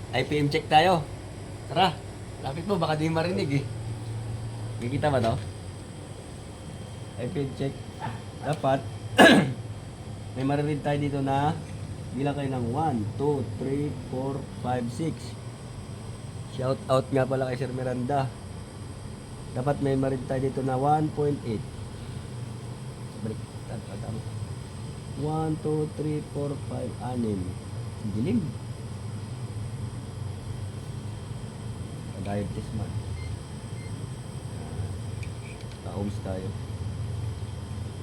IPM check tayo. Tara, lapit mo, baka di marinig eh. Kikita ba to? IPM check. Dapat, may marinig tayo dito na bilang kayo ng 1, 2, 3, 4, 5, 6. Shout out nga pala kay Sir Miranda. Dapat may marinig tayo dito na 1.8. Balik. Tama. 1, 2, 3, 4, 5, 6. Dilim. Diet test man. Ka-ohms tayo.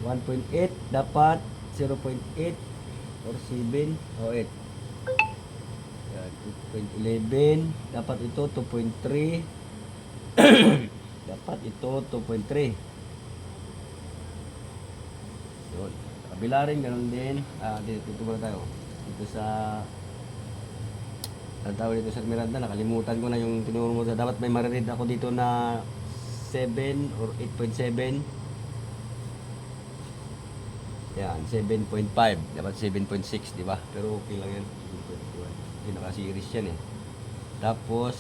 1.8 dapat 0.8 or 7 o 8. Yan, 2.11 dapat ito 2.3. Dapat ito 2.3. Yun. Sa kabila rin, ganun din. Dito muna tayo. Dito sa ang tawag dito sa Miranda, nakalimutan ko na yung tinuro mo. Dapat may mariread ako dito na 7 or 8.7. Yan, 7.5. Dapat 7.6, di ba? Pero okay lang yan. 7.1. Yung naka-series yan eh. Tapos,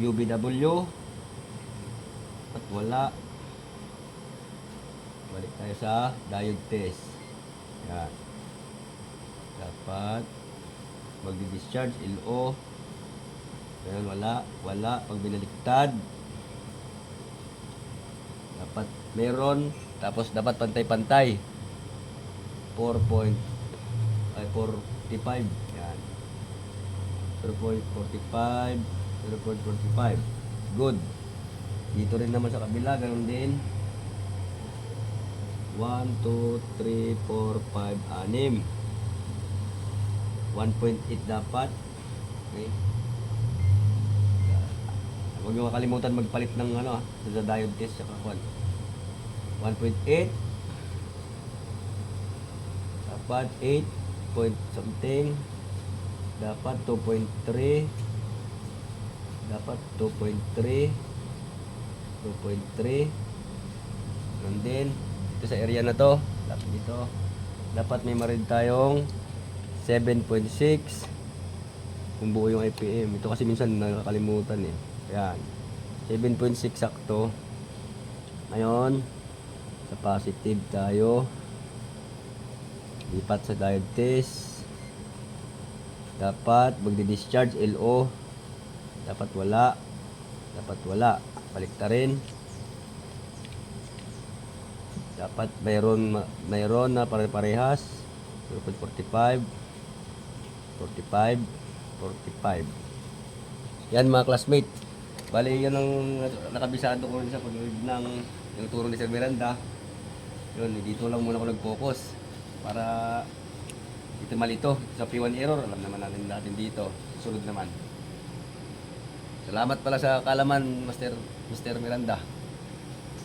UBW. At wala. Balik tayo sa diode test. Yan. Dapat magdi-discharge LO. Ngayon wala pag binaliktad dapat meron, tapos dapat pantay-pantay 4.45 yan 0.45 0.45 good. Dito rin naman sa kabila ganun din 1, 2, 3, 4, 5, 6 1.8 dapat. Okay. Huwag niyo makalimutan magpalit ng sa diode test sa kakwan. 1.8 dapat 8 point something dapat 2.3 dapat 2.3 and then ito sa area na to dapat dito dapat may marid tayong 7.6 kung buo yung IPM. Ito kasi minsan nakakalimutan eh. Ayan. 7.6 sakto. Ngayon, sa positive tayo. Lipat sa diode test. Dapat magdi-discharge LO. Dapat wala. Dapat wala. Baliktarin. Dapat mayroon na pare-parehas. 0.45 45. Yan mga classmate. Bali yan ang nakabisado ko sa pag-read ng yung turo ni Sir Miranda. Yun, dito lang muna ako nag-focus para dito malito sa P1 error. Alam naman natin dito. Sunod naman. Salamat pala sa kaalaman Master Miranda.